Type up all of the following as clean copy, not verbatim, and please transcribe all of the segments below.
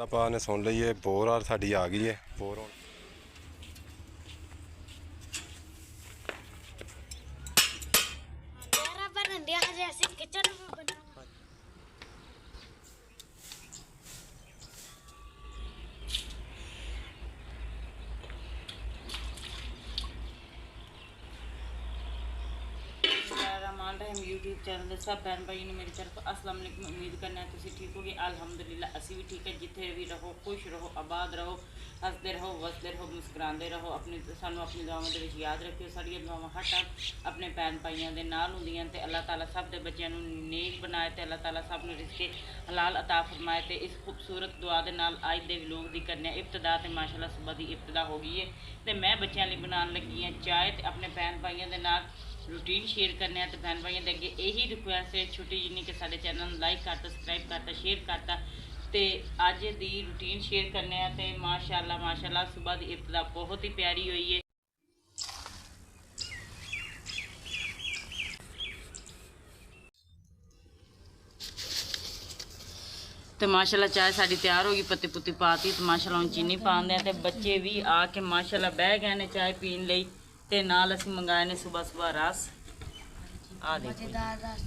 ਅੱਲਾ ਪਾਕ ਨੇ ਸੁਣ ਲਈ ਹੈ। ਬੋਰ ਆ ਸਾਡੀ ਆ ਗਈ ਹੈ। ਬੋਰ ਹੁਣ यूट्यूब चैनल सब भैन भाई ने मेरी तरफ अस्सलाम वालेकुम। उम्मीद करना है तुम ठीक होगे। अल्हम्दुलिल्लाह असी भी ठीक है। जिथे भी रहो खुश रहो आबाद रहो हसते रहो वसते रहो मुस्कुराते रहो। अपनी सानू अपनी दुआवां दे विच याद रखियो। साडियां दुआवां हर टाइम अपने भैन भाइयों के नाल हुंदियां ते अल्लाह ताला सब दे बच्चों नू नेक बनाए ते अल्लाह ताला सब नू रिज़्क़े हलाल अता फरमाए। ते इस खूबसूरत दुआ दे नाल अज दे व्लॉग दी करने इब्तिदा ते माशाअल्लाह सुबह दी इब्तिदा हो गई है। ते मैं बच्चों लई बनाने लगी हां चाय ते अपने भैन भाइयों के नाल रूटीन शेयर करने तो भैन भाइयों के अगे यही रिक्वेस्ट है छोटी जिन्नी कि साढ़े चैनल लाइक करता सबसक्राइब करता शेयर करता। तो अज की रूटीन शेयर करने तो माशाअल्लाह माशाअल्लाह सुबह की इब्तिदा बहुत ही प्यारी हुई है। तो माशाअल्लाह चाय साड़ी तैयार होगी पत्ती पुत्ती पाती तो माशाअल्लाह हम चीनी पाते हैं। तो बच्चे भी आके माशाअल्लाह बह गए ने चाय पीने लई ते नाल असीं मंगाए ने सुबह सुबह रस आ देखो।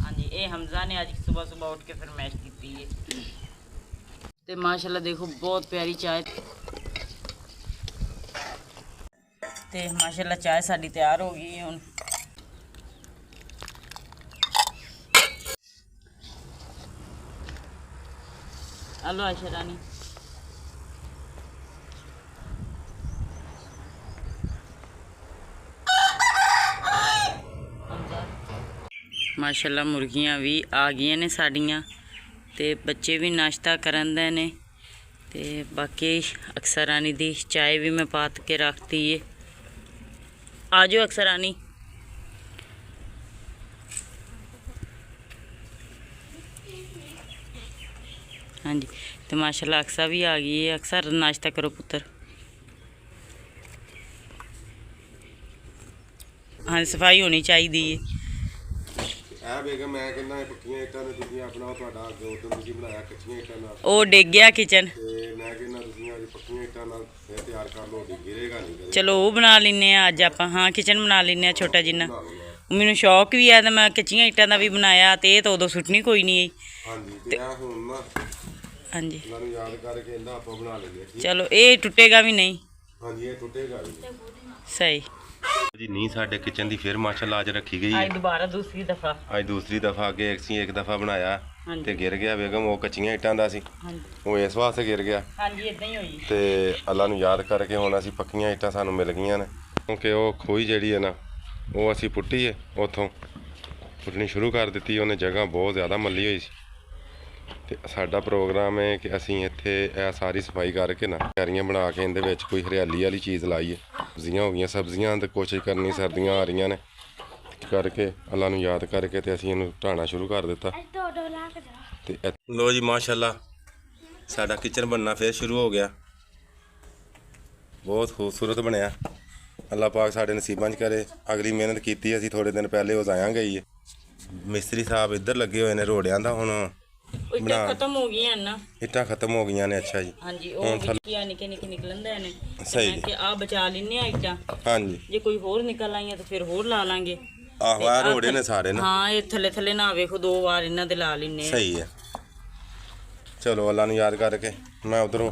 हाँ जी ये हमजा ने अज सुबह सुबह उठ के फरमाइश की है। तो माशाअल्लाह देखो बहुत प्यारी चाय ते माशाअल्लाह चाय साड़ी तैयार हो गई है। हुण हेलो आयशा रानी माशाअल्लाह मुर्गियां भी आ गई ने साड़ियाँ ते बच्चे भी नाश्ता करन दे ने ते बाकी अक्सरानी दी चाय भी मैं पात के रखती है। आ जाओ अक्सरानी। हाँ जी तो माशाअल्लाह अक्सा भी आ गई है। अक्सर नाश्ता करो पुत्र। हाँ सफाई होनी चाहिए है। ਉਹ ਡਿੱਗ ਗਿਆ ਕਿਚਨ ਚਲੋ ਉਹ ਬਣਾ ਲੈਨੇ ਆ ਅੱਜ ਆਪਾਂ। ਹਾਂ ਕਿਚਨ ਬਣਾ ਲੈਨੇ ਆ ਛੋਟਾ ਜਿੰਨਾ। ਮੈਨੂੰ ਸ਼ੌਕ ਵੀ ਆ ਤੇ ਮੈਂ ਕੱਚੀਆਂ ਇੱਟਾਂ ਦਾ ਵੀ ਬਣਾਇਆ ਤੇ ਇਹ ਤਾਂ ਉਦੋਂ ਸੁੱਟਣੀ ਕੋਈ ਨਹੀਂ ਆਈ। ਹਾਂਜੀ ਚਲੋ ਇਹ ਟੁੱਟੇਗਾ ਵੀ ਨਹੀਂ। ਸਹੀ जी नी साडे किचन दी फिर माशाअल्लाह आज रखी गई है। आज दोबारा दूसरी दफा अगे एक दफा बनाया ते गिर गया बेगम। वो कच्चियां इट्टां दा सी वो इस वास्ते गिर गया। हाँ जी इदां ही होई ते अल्लाह नू याद करके हुण असीं पक्कियां इट्टां सानू मिल गईयां ने क्योंकि वो खोई जिहड़ी है ना वो असीं पुट्टी है उत्थों पुट्टनी शुरू कर दित्ती। उन्हें जगह बहुत ज़्यादा मल्ली हुई सी ते साडा प्रोग्राम है कि असीं इत्थे सारी सफाई करके ना क्यारियां बना के इहदे विच कोई हरियाली वाली चीज़ लाइए। सब्जियां हो गई सब्जियां तो कोशिश करनी सर्दियां आ रही ने करके अल्लाह नू याद करके ते असीं इहनूं ढाना शुरू कर दित्ता। ते लो जी माशाअल्लाह साडा किचन बनना फिर शुरू हो गया। बहुत खूबसूरत बनया। अल्लाह पाक साडे नसीबां च करे। अगली मेहनत कीती असीं थोड़े दिन पहले वो जाया गई है। मिस्त्री साहब इधर लगे हुए ने रोड़ियां दा हुण खत्म हो गई है ना इट्टां खत्म हो गई ने। अच्छा जी हाँ जी ओ निके निके निकलन दे ने सही कि आ बचा लेने आ इट्टां। हाँ जी जे कोई होर निकल आईयां तो फिर होर ला लांगे। आहो आ रोड़े ने सारे ना। हाँ ये थले थले ना वेखो दो बार इन्हां दे ला लेने। सही है चलो अल्लाह नू याद करके मैं उधरों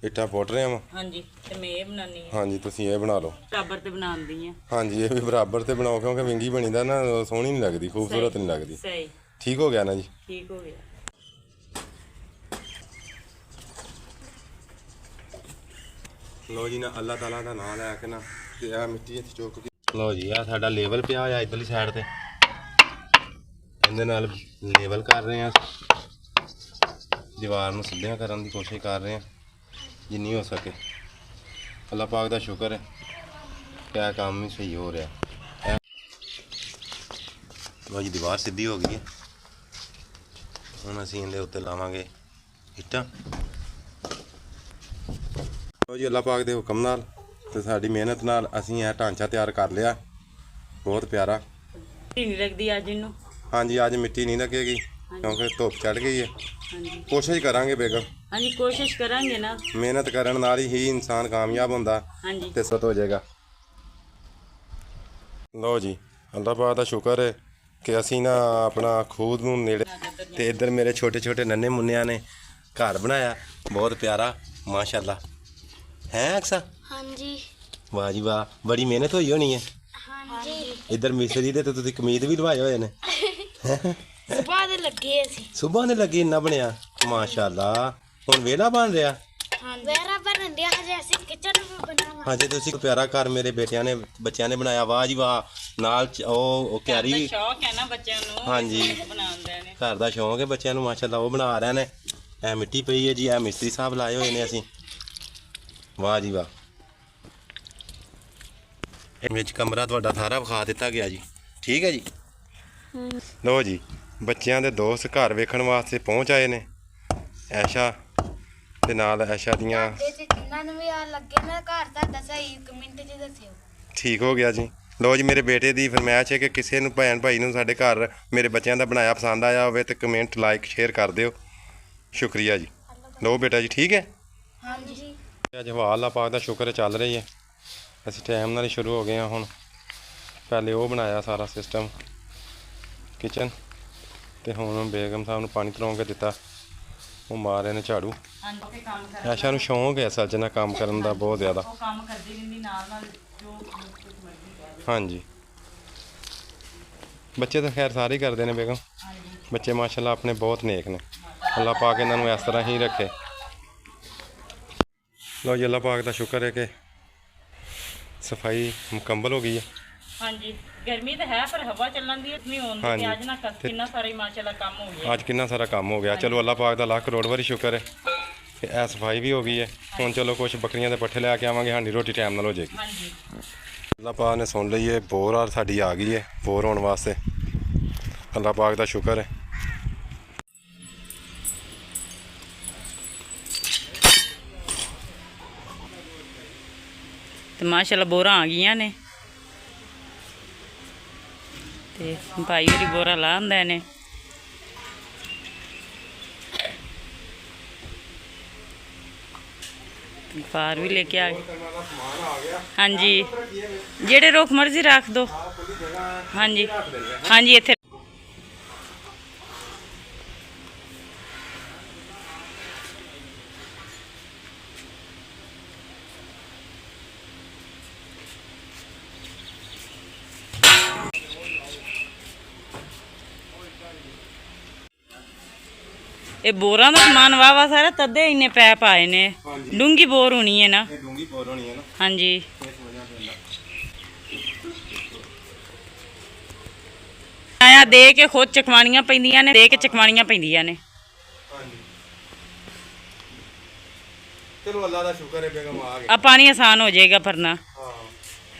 इट्टां पुट रहा वां। हाँ जी ते मैं ये बनानी है। हाँ जी तुसीं ये बना लो बराबर ते बनांदी है। हाँ जी ये भी बराबर ते बनाओ क्योंकि विंगी बनी दा ना सोहनी नहीं लगती खूबसूरत नहीं लगती। सही ठीक हो गया ना जी ठीक हो गया। लो जी ना अल्लाह ताला का नाम लैके ना ते आ मिट्टी इत्थे चुक के लो जी आ साडा लेवल पिया होया इधरली साइड ते इहदे नाल लेवल कर रहे हैं। दीवार नूं सिद्धियां करन दी कोशिश कर रहे हैं जिन्नी हो सके। अल्लाह पाक दा शुक्र है क्या काम भी सही हो रहा है। लो जी दीवार सीधी हो गई है। हुण असीं इहदे उत्ते लावांगे इट्टां। जी अल्लाह पाक दे हुक्म नाल ते साडी मेहनत नाल असीं यह ढांचा तैयार कर लिया बहुत प्यारा। मिट्टी नहीं लगती अज इनू। हाँ जी अज मिट्टी नहीं लगेगी क्योंकि धुप चढ़ गई है ਹਾਂਜੀ ਕੋਸ਼ਿਸ਼ ਕਰਾਂਗੇ ਬੇਗਮ, ਹਾਂਜੀ ਕੋਸ਼ਿਸ਼ ਕਰਾਂਗੇ ਨਾ। ਮਿਹਨਤ ਕਰਨ ਨਾਲ ਹੀ ਇਨਸਾਨ ਕਾਮਯਾਬ ਹੁੰਦਾ ਹਾਂਜੀ ਤੇ ਸਤ ਹੋ ਜਾਏਗਾ। ਲਓ ਜੀ, ਅੱਲਾਹ ਪਾਕ ਦਾ ਸ਼ੁਕਰ ਹੈ ਕਿ ਅਸੀਂ ਨਾ ਆਪਣਾ ਖੂਦ ਨੂੰ ਨੇੜੇ, ਤੇ ਇੱਧਰ ਮੇਰੇ ਛੋਟੇ ਛੋਟੇ ਨੰਨੇ ਮੁੰਨਿਆਂ ਨੇ ਘਰ ਬਣਾਇਆ ਬਹੁਤ ਪਿਆਰਾ ਮਾਸ਼ਾਅੱਲਾ। ਹੈ ਅਕਸਾ? ਹਾਂਜੀ ਵਾਹ ਜੀ ਵਾਹ, ਬੜੀ ਮਿਹਨਤ ਹੋਈ ਹੋਣੀ ਹੈ। ਹਾਂਜੀ ਇੱਧਰ ਮਿਸਰੀ ਦੇ ਤੇ ਤੁਸੀਂ ਕਮੀਜ਼ ਵੀ ਲਵਾਏ ਹੋਏ ਨੇ। ਸੁਬਾਹ ਦੇ ਲੱਗੇ ਅਸੀਂ। ਸੁਬਾਹ ਦੇ ਲੱਗੇ ਇੰਨਾ ਬਣਿਆ ਮਾਸ਼ਾਅੱਲਾ। ਹੁਣ ਵਿਹੜਾ ਬਣ ਰਿਹਾ। ਹਾਂ ਵੈਰਾ ਬਣਨ ਦਿਆ ਹਜੇ ਅਸੀਂ ਕਿਚਨ ਵੀ ਬਣਾਵਾਂਗੇ। ਹਾਂਜੀ, ਤੁਸੀਂ ਪਿਆਰਾ ਘਰ ਮੇਰੇ ਬੇਟਿਆਂ ਨੇ ਬੱਚਿਆਂ ਨੇ ਬਣਾਇਆ। ਵਾਹ ਜੀ ਵਾਹ, ਨਾਲ ਉਹ ਕਿਆਰੀ ਵੀ। ਸ਼ੌਕ ਹੈ ਨਾ ਬੱਚਿਆਂ ਨੂੰ ਹਾਂਜੀ, ਬਣਾਉਂਦੇ ਨੇ। ਘਰ ਦਾ ਸ਼ੌਂਕ ਹੈ ਬੱਚਿਆਂ ਨੂੰ ਮਾਸ਼ਾਅੱਲਾ, ਉਹ ਬਣਾ ਰਹੇ ਨੇ। ਇਹ ਮਿੱਟੀ ਪਈ ਹੈ ਜੀ, ਇਹ ਮਿਸਤਰੀ ਸਾਹਿਬ ਲਾਏ ਹੋਏ ਨੇ ਅਸੀਂ। ਵਾਹ ਜੀ ਵਾਹ, ਇਹ ਵਿੱਚ ਕਮਰਾ ਤੁਹਾਡਾ ਸਾਰਾ ਵਿਖਾ ਦਿੱਤਾ ਗਿਆ ਜੀ। ਠੀਕ ਹੈ ਜੀ। ਲਓ ਜੀ, ਬੱਚਿਆਂ ਦੇ ਦੋਸਤ ਘਰ ਵੇਖਣ ਵਾਸਤੇ ਪਹੁੰਚ ਆਏ ਨੇ। ਐਸ਼ਾ ਤੇ ਨਾਲ ਐਸ਼ਾ ਦੀਆਂ। ਤੇ ਜਿੰਨਾਂ ਨੂੰ ਵੀ ਆ ਲੱਗੇ ਨਾ ਘਰ ਤੁਹਾਡਾ ਸਹੀ ਕਮੈਂਟ 'ਚ ਦੱਸਿਓ। ਠੀਕ ਹੋ ਗਿਆ ਜੀ। ਲਓ ਜੀ, ਮੇਰੇ ਬੇਟੇ ਦੀ ਫਰਮਾਇਸ਼ ਹੈ ਕਿ ਕਿਸੇ ਨੂੰ ਭੈਣ ਭਾਈ ਨੂੰ ਸਾਡੇ ਘਰ ਮੇਰੇ ਬੱਚਿਆਂ ਦਾ ਬਣਾਇਆ ਪਸੰਦ ਆਇਆ ਹੋਵੇ ਤੇ ਕਮੈਂਟ ਲਾਈਕ ਸ਼ੇਅਰ ਕਰ ਦਿਓ। ਸ਼ੁਕਰੀਆ ਜੀ। ਲਓ ਬੇਟਾ ਜੀ, ਠੀਕ ਹੈ। ਹਾਂਜੀ ਅੱਜ ਹਵਾ ਅੱਲਾਹ ਪਾਕ ਦਾ ਸ਼ੁਕਰ ਹੈ ਚੱਲ ਰਹੀ ਹੈ। ਅਸੀਂ ਟਾਈਮ ਨਾਲ ਹੀ ਸ਼ੁਰੂ ਹੋ ਗਏ ਹਾਂ। ਹੁਣ ਪਹਿਲੇ ਉਹ ਬਣਾਇਆ ਸਾਰਾ ਸਿਸਟਮ ਕਿਚਨ, ਤੇ ਹੁਣ ਬੇਗਮ ਸਾਹਿਬ ਨੂੰ ਪਾਣੀ ਤਰੋਂ ਕੇ ਦਿੱਤਾ। ਉਹ ਮਾਰ ਰਹੇ ਨੇ ਝਾੜੂ। ਹਾਂਜੀ ਕੰਮ ਕਰ ਐਸ਼ਾ ਨੂੰ ਸ਼ੌਂਕ ਹੈ ਅਸਲ 'ਚ ਨਾ ਕੰਮ ਕਰਨ ਦਾ ਬਹੁਤ ਜ਼ਿਆਦਾ। ਉਹ ਕੰਮ ਕਰਦੀ ਰਹਿੰਦੀ ਨਾਲ ਨਾਲ ਜੋ ਕੁਝ ਮਰਜ਼ੀ ਕਹਿ। ਹਾਂਜੀ, ਬੱਚੇ ਤਾਂ ਖੈਰ ਸਾਰੇ ਹੀ ਕਰਦੇ ਨੇ ਬੇਗਮ। ਹਾਂਜੀ ਬੱਚੇ ਮਾਸ਼ਾਅੱਲਾ ਆਪਣੇ ਬਹੁਤ ਨੇਕ ਨੇ। ਅੱਲਾਹ ਪਾਕ ਇਹਨਾਂ ਨੂੰ ਇਸ ਤਰ੍ਹਾਂ ਹੀ ਰੱਖੇ। ਲਓ ਜੀ, ਅੱਲਾਹ ਪਾਕ ਦਾ ਸ਼ੁਕਰ ਹੈ ਕਿ ਸਫਾਈ ਮੁਕੰਮਲ ਹੋ ਗਈ ਹੈ। ਹਾਂਜੀ ਗਰਮੀ ਤਾਂ ਹੈ ਪਰ ਹਵਾ ਚੱਲਣ ਦੀ ਨਹੀਂ ਹੁੰਦੀ। ਹਾਂਜੀ। ਤੇ ਅੱਜ ਨਾ ਕਿੰਨਾ ਸਾਰਾ ਹੀ ਮਾਸ਼ਾਅੱਲਾ ਕੰਮ ਹੋ ਗਿਆ। ਅੱਜ ਕਿੰਨਾ ਸਾਰਾ ਕੰਮ ਹੋ ਗਿਆ। ਚਲੋ ਅੱਲਾਹ ਪਾਕ ਦਾ ਲੱਖ ਕਰੋੜ ਵਾਰੀ ਸ਼ੁਕਰ ਹੈ ਕਿ ਇਹ ਸਫਾਈ ਵੀ ਹੋ ਗਈ ਹੈ। ਹੁਣ ਚਲੋ ਕੁਛ ਬੱਕਰੀਆਂ ਦੇ ਪੱਠੇ ਲੈ ਕੇ ਆਵਾਂਗੇ, ਸਾਡੀ ਰੋਟੀ ਟਾਈਮ ਨਾਲ ਹੋ ਜਾਏਗੀ। ਹਾਂਜੀ ਅੱਲਾਹ ਪਾਕ ਨੇ ਸੁਣ ਲਈ ਹੈ। ਬੋਰ ਆ ਸਾਡੀ ਆ ਗਈ ਹੈ, ਬੋਰ ਹੋਣ ਵਾਸਤੇ। ਅੱਲਾਹ ਪਾਕ ਦਾ ਸ਼ੁਕਰ ਹੈ। ਤੇ ਮਾਸ਼ਾਅੱਲਾ ਬੋਰਾਂ ਆ ਗਈਆਂ ਨੇ ਤੇ ਭਾਈ ਹੋਰੀ ਬੋਰਾ ਲਾ ਆਂਦੇ ਨੇ। ਪਾਰ ਵੀ ਲੈ ਕੇ ਆ ਗਏ। ਹਾਂਜੀ, ਜਿਹੜੇ ਰੁੱਖ ਮਰਜ਼ੀ ਰੱਖ ਦੋ। ਹਾਂਜੀ ਹਾਂਜੀ ਇੱਥੇ ਇਹ ਬੋਰਾਂ ਦਾ ਸਮਾਨ ਵਾਵਾ ਸਾਰਾ ਤਦੇ ਇੰਨੇ ਪੈਪ ਆਏ ਨੇ। ਡੂੰਗੀ ਬੋਰ ਹੋਣੀ ਹੈ ਨਾ। ਇਹ ਡੂੰਗੀ ਬੋਰ ਹੋਣੀ ਹੈ ਨਾ। ਹਾਂਜੀ ਆਇਆ ਦੇ ਕੇ ਖੁਦ ਚਕਵਾਣੀਆਂ ਪੈਂਦੀਆਂ ਨੇ, ਦੇ ਕੇ ਚਕਵਾਣੀਆਂ ਪੈਂਦੀਆਂ ਨੇ। ਚਲੋ ਅੱਲਾਹ ਦਾ ਸ਼ੁਕਰ ਹੈ ਬੇਗਮ ਆ ਗਏ। ਆ ਪਾਣੀ ਆਸਾਨ ਹੋ ਜਾਏਗਾ ਭਰਨਾ। ਹਾਂ,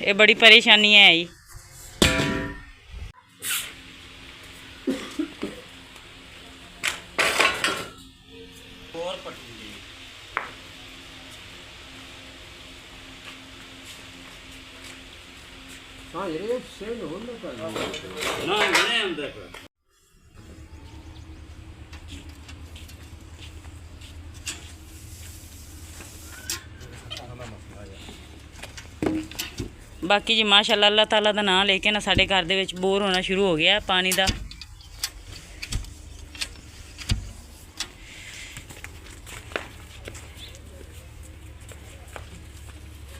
ਇਹ ਬੜੀ ਪਰੇਸ਼ਾਨੀ ਹੈ ਜੀ। ਬਾਕੀ ਜੀ ਮਾਸ਼ਾਅੱਲਾ ਅੱਲਾਹ ਤਾਲਾ ਦਾ ਨਾਮ ਲੈ ਕੇ ਨਾ ਸਾਡੇ ਘਰ ਦੇ ਵਿੱਚ ਬੋਰ ਹੋਣਾ ਸ਼ੁਰੂ ਹੋ ਗਿਆ ਪਾਣੀ ਦਾ।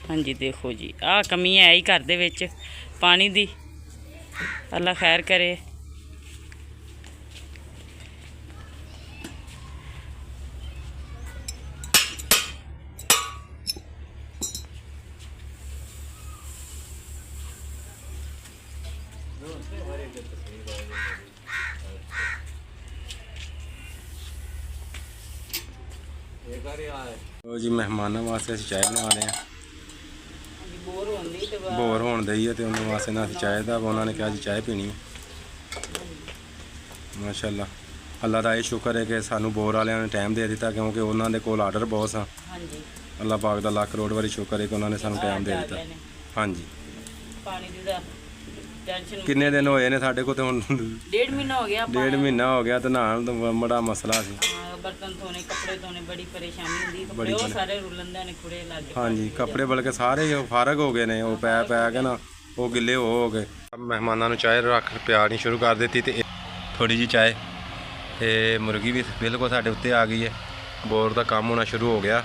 ਹਾਂਜੀ ਦੇਖੋ ਜੀ, ਆਹ ਕਮੀ ਹੈ ਹੀ ਘਰ ਦੇ ਵਿੱਚ ਪਾਣੀ ਦੀ। ਅੱਲਾਹ ਖੈਰ ਕਰੇ। ਲਓ ਜੀ, ਮਹਿਮਾਨਾਂ ਵਾਸਤੇ ਅਸੀਂ ਚਾਹ ਬਣਾ ਰਹੇ ਹਾਂ। ਬੋਰ ਹੁੰਦੀ ਤੇ ਬੋਰ ਹੋਣ ਦਈ ਹੈ ਤੇ ਉਹਨਾਂ ਵਾਸਤੇ ਨਾ ਅਸੀਂ ਚਾਹ ਦਾ, ਉਹਨਾਂ ਨੇ ਕਿਹਾ ਜੀ ਚਾਹ ਪੀਣੀ ਹੈ। ਮਾਸ਼ਾਅੱਲਾ, ਅੱਲਾਹ ਦਾ ਇਹ ਸ਼ੁਕਰ ਹੈ ਕਿ ਸਾਨੂੰ ਬੋਰ ਵਾਲਿਆਂ ਨੇ ਟਾਈਮ ਦੇ ਦਿੱਤਾ, ਕਿਉਂਕਿ ਉਹਨਾਂ ਦੇ ਕੋਲ ਆਰਡਰ ਬਹੁਤ ਸਨ। ਹਾਂਜੀ ਅੱਲਾਹ ਪਾਕ ਦਾ ਲੱਖ ਕਰੋੜ ਵਾਰੀ ਸ਼ੁਕਰ ਹੈ ਕਿ ਉਹਨਾਂ ਨੇ ਸਾਨੂੰ ਟਾਈਮ ਦੇ ਦਿੱਤਾ। ਹਾਂਜੀ, ਪਾਣੀ ਦੀ ਦਾ ਟੈਨਸ਼ਨ ਕਿੰਨੇ ਦਿਨ ਹੋਏ ਨੇ ਸਾਡੇ ਕੋਲ ਤੇ ਹੁਣ 1.5 ਮਹੀਨਾ ਹੋ ਗਿਆ ਆਪਾਂ 1.5 ਮਹੀਨਾ ਹੋ ਗਿਆ ਤੇ ਨਹਾਉਣ ਦਾ ਬੜਾ ਮਸਲਾ ਸੀ। ਬਰਤਨ ਧੋਣੇ ਕੱਪੜੇ ਧੋਣੇ ਬੜੀ ਪਰੇਸ਼ਾਨੀ ਹੁੰਦੀ ਕੱਪੜੇ ਉਹ ਸਾਰੇ ਰੁਲੰਦੇ ਨੇ ਖੁੜੇ ਲੱਗ ਗਏ। ਹਾਂਜੀ ਕੱਪੜੇ ਬਲਕਿ ਸਾਰੇ ਹੀ ਫਾਰਗ ਹੋ ਗਏ ਨੇ, ਉਹ ਪੈ ਕੇ ਨਾ ਉਹ ਗਿੱਲੇ ਹੋ ਗਏ। ਮਹਿਮਾਨਾਂ ਨੂੰ ਚਾਹ ਰੱਖ ਪਿਆਣੀ ਸ਼ੁਰੂ ਕਰ ਦਿੱਤੀ ਤੇ ਥੋੜੀ ਜੀ ਚਾਹ ਤੇ ਮੁਰਗੀ ਵੀ ਬਿਲਕੁਲ ਸਾਡੇ ਉੱਤੇ ਆ ਗਈ ਹੈ। ਬੋਰ ਦਾ ਕੰਮ ਹੋਣਾ ਸ਼ੁਰੂ ਹੋ ਗਿਆ।